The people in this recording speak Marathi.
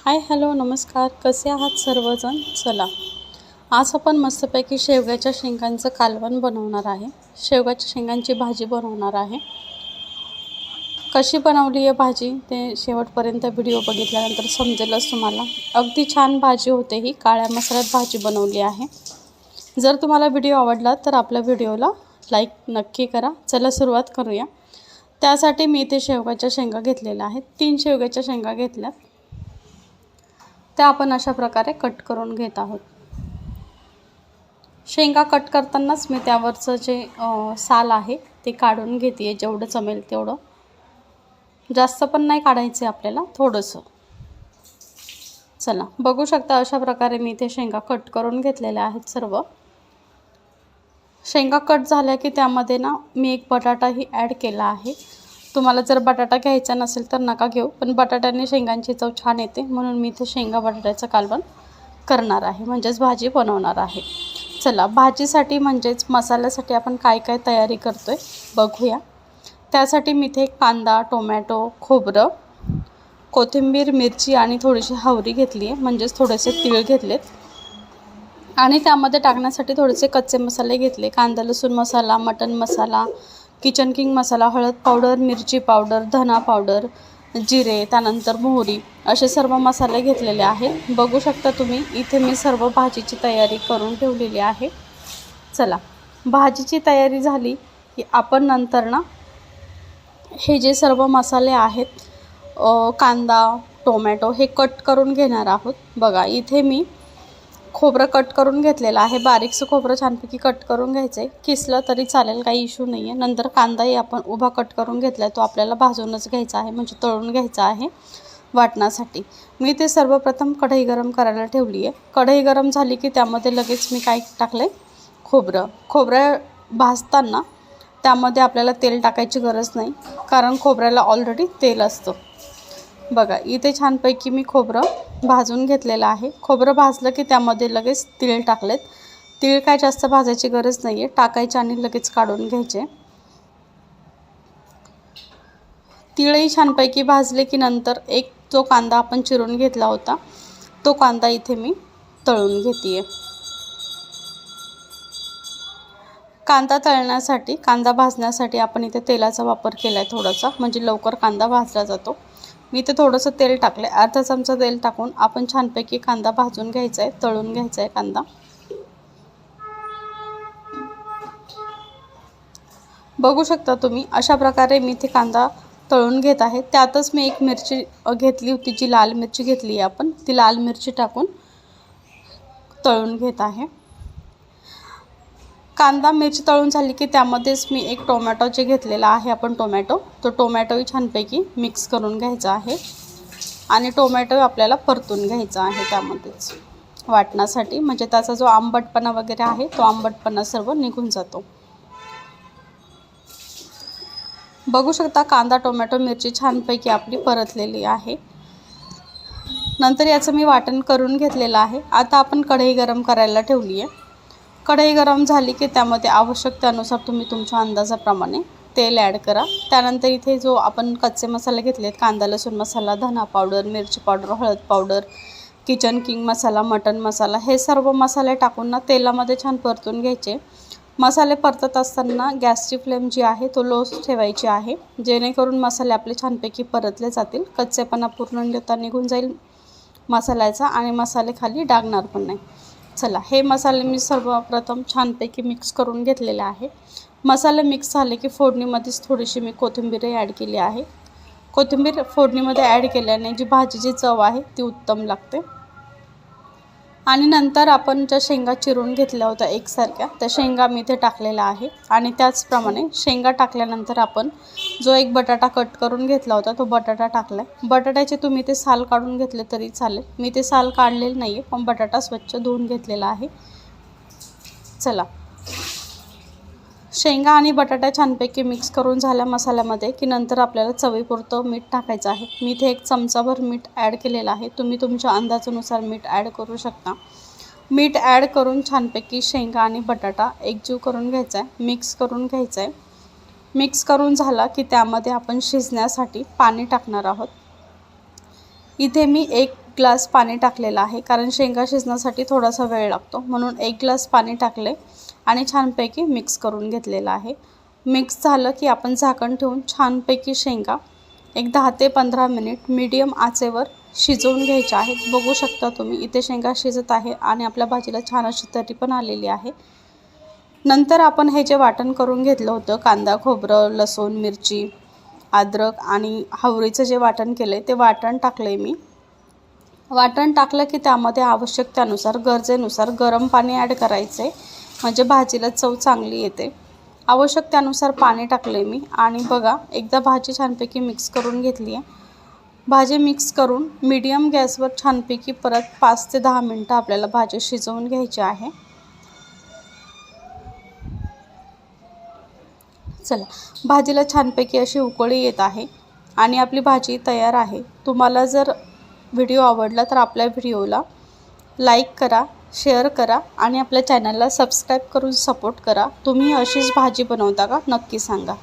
हाय हॅलो नमस्कार, कसे आहात सर्वजण. चला आज आपण मस्तपैकी शेवग्याच्या शेंगांचं कालवण बनवणार आहे. शेवग्याच्या शेंगांची भाजी बनवणार आहे. कशी बनवली आहे भाजी ते शेवटपर्यंत व्हिडिओ बघितल्यानंतर समजेलच तुम्हाला. अगदी छान भाजी होते. ही काळ्या मसाल्यात भाजी बनवली आहे. जर तुम्हाला व्हिडिओ आवडला तर आपल्या व्हिडिओला लाईक नक्की करा. चला सुरुवात करूया. त्यासाठी मी इथे शेवग्याच्या शेंगा घेतलेल्या आहेत. 3 शेवग्याच्या शेंगा घेतल्यात. त्या आपण अशा प्रकारे कट करून घेत आहोत. शेंगा कट करतानाच मी त्यावरचं जे साल आहे ते काढून घेते. जेवढं जमेल तेवढं, जास्त पण नाही काढायचे आपल्याला, थोडंसं. चला बघू शकता अशा प्रकारे मी ते शेंगा कट करून घेतलेल्या आहेत. सर्व शेंगा कट झाल्या की त्यामध्ये ना मी एक बटाटाही ॲड केला आहे. तुम्हाला जर बटाटा घ्यायचा नसेल तर नका घेऊ, पण बटाट्याने शेंगांची चव छान येते, म्हणून मी इथे शेंगा बटाट्याचं कालवण करणार आहे, म्हणजेच भाजी बनवणार आहे. चला भाजीसाठी म्हणजेच मसाल्यासाठी आपण काय काय तयारी करतोय बघूया. त्यासाठी मी इथे कांदा, टोमॅटो, खोबरं, कोथिंबीर, मिरची आणि थोडीशी हावरी घेतली आहे, म्हणजेच थोडेसे तीळ घेतलेत. आणि त्यामध्ये टाकण्यासाठी थोडेसे कच्चे मसाले घेतले. कांदा लसूण मसाला, मटण मसाला, किचन किंग मसाला, हळद पावडर, मिरची पावडर, धना पावडर, जिरे, त्यानंतर मोहरी, असे सर्व मसाले घेतलेले आहेत. बघू शकता तुम्ही इथे मी सर्व भाजीची तयारी करून ठेवलेली आहे. चला भाजीची तयारी झाली की आपण नंतर ना हे जे सर्व मसाले आहेत, कांदा, टोमॅटो हे कट करून घेणार आहोत. बघा इथे मी खोबरं कट करून घेतलेलं आहे. बारीकसं खोबरं छानपैकी कट करून घ्यायचं आहे. किसलं तरी चालेल, काही इश्यू नाही आहे. नंतर कांदाही आपण उभा कट करून घेतला आहे, तो आपल्याला भाजूनच घ्यायचा आहे, म्हणजे तळून घ्यायचा आहे वाटण्यासाठी. मी ते सर्वप्रथम कढई गरम करायला ठेवली आहे. कढई गरम झाली की त्यामध्ये लगेच मी काय टाकलं आहे, खोबरं भाजताना त्यामध्ये आपल्याला तेल टाकायची गरज नाही, कारण खोबऱ्याला ऑलरेडी तेल असतं. बघा इथे छानपैकी मी खोबरं भाजून घेतलेलं आहे. खोबरं भाजलं की त्यामध्ये लगेच तीळ टाकलेत. तीळ काय जास्त भाजायची गरज नाही आहे, टाकायचे आणि लगेच काढून घ्यायचे. तीळही छानपैकी भाजले की नंतर एक जो कांदा आपण चिरून घेतला होता तो कांदा इथे मी तळून घेते. कांदा तळण्यासाठी, कांदा भाजण्यासाठी आपण इथे तेलाचा वापर केला आहे थोडासा, म्हणजे लवकर कांदा भाजला जातो. मी इथे थोडंसं तेल टाकलं आहे. अर्धा चमचा तेल टाकून आपण छानपैकी कांदा भाजून घ्यायचा आहे, तळून घ्यायचा आहे कांदा. बघू शकता तुम्ही अशा प्रकारे मी इथे कांदा तळून घेत आहे. त्यातच मी एक मिरची घेतली होती, जी लाल मिरची घेतली आहे आपण, ती लाल मिरची टाकून तळून घेत आहे. कांदा मिरची तळून झाली की त्यामध्येच मी एक टोमॅटो जे घेतलेला आहे आपण, तो टोमॅटोही छानपैकी मिक्स करून घ्यायचा आहे. आणि टोमॅटो आपल्याला परतून घ्यायचा आहे त्यामध्येच वाटण्यासाठी, म्हणजे त्याचा जो आंबटपणा वगैरे आहे तो आंबटपणा सर्व निघून जातो. बघू शकता कांदा, टोमॅटो, मिरची छानपैकी आपली परतलेली आहे. नंतर याचं मी वाटण करून घेतलेलं आहे. आता आपण कढई गरम करायला ठेवली आहे. कढई गरम झाली की त्यामध्ये आवश्यकतेनुसार तुम्ही तुमच्या अंदाजाप्रमाणे तेल ॲड करा. त्यानंतर इथे जो आपण कच्चे मसाले घेतलेत, कांदा लसूण मसाला, धना पावडर, मिरची पावडर, हळद पावडर, किचन किंग मसाला, मटण मसाला, हे सर्व मसाले टाकून ना तेलामध्ये छान परतून घ्यायचे. मसाले परतत असताना गॅसची फ्लेम जी आहे तो लो ठेवायची आहे, जेणेकरून मसाले आपले छानपैकी परतले जातील. कच्चेपणा पूर्णतः निघून जाईल मसाल्याचा आणि मसाले खाली डागणार पण नाही. चला हे मसाले मी सर्वप्रथम छानपैकी मिक्स करून घेतलेले आहे. मसाले मिक्स झाले की फोडणीमध्येच थोडीशी मी कोथिंबीरही ॲड केली आहे. कोथिंबीर फोडणीमध्ये ॲड केल्याने जी भाजीची चव आहे ती उत्तम लागते. आणि नंतर आपण ज्या शेंगा चिरून घेतल्या होत्या एकसारख्या, त्या शेंगा मी इथे टाकलेल्या आहे. आणि त्याचप्रमाणे शेंगा टाकल्यानंतर आपण जो एक बटाटा कट करून घेतला होता तो बटाटा टाकला आहे. बटाट्याचे तुम्ही ते साल काढून घेतले तरी चालेल. मी ते साल काढलेलं नाही आहे, पण बटाटा स्वच्छ धुवून घेतलेला आहे. चला शेंगा आणि बटाटा छानपैकी मिक्स करून झाल्या मसाल्यामध्ये की नंतर आपल्याला चवीपुरतं मीठ टाकायचं आहे. मी इथे 1 चमचाभर मीठ ॲड केलेलं आहे. तुम्ही तुमच्या अंदाजानुसार मीठ ॲड करू शकता. मीठ ॲड करून छानपैकी शेंगा आणि बटाटा एकजीव करून घ्यायचा आहे, मिक्स करून घ्यायचा आहे. मिक्स करून झाला की त्यामध्ये आपण शिजण्यासाठी पाणी टाकणार आहोत. इथे मी 1 ग्लास पाणी टाकलेलं आहे, कारण शेंगा शिजण्यासाठी थोडासा वेळ लागतो, म्हणून 1 ग्लास पाणी टाकले आणि छानपैकी मिक्स करून घेतलेलं आहे। मिक्स झालं की आपण झाकण ठेवून छानपैकी शेंगा एक 10 ते 15 मिनिट मीडियम आचेवर शिजवून घ्यायच्या आहेत। बघू शकता तुम्ही इथे शेंगा शिजत आहे आणि आपल्या भाजीला छान अशी तरी पण आलेली आहे। नंतर आपण हे जे वाटण करून घेतलं होतं, कांदा, खोबरं, लसूण, मिरची, अद्रक आणि हावरीचं जे वाटण केलं ते वाटण टाकले मी। वाटण टाकलं की त्यामध्ये आवश्यकतेनुसार गरजेनुसार गरम पाणी ॲड करायचे, म्हणजे भाजीला चव चांगली येते। आवश्यकतेनुसार पाणी टाकले मी आणि बघा एकदा भाजी छानपैकी मिक्स करून घेतली आहे। भाजी मिक्स करून मीडियम गॅसवर छानपैकी परत 5 ते 10 मिनिटं आपल्याला भाजी शिजवून घ्यायची आहे। चला, भाजीला छानपैकी अशी उकळी येत आहे आणि आपली भाजी तयार आहे। तुम्हाला जर व्हिडिओ आवडला तर आपल्या व्हिडिओला लाईक करा, शेअर करा आणि आपल्या चॅनलला सबस्क्राईब करून सपोर्ट करा। तुम्ही अशीच भाजी बनवता का? नक्की सांगा।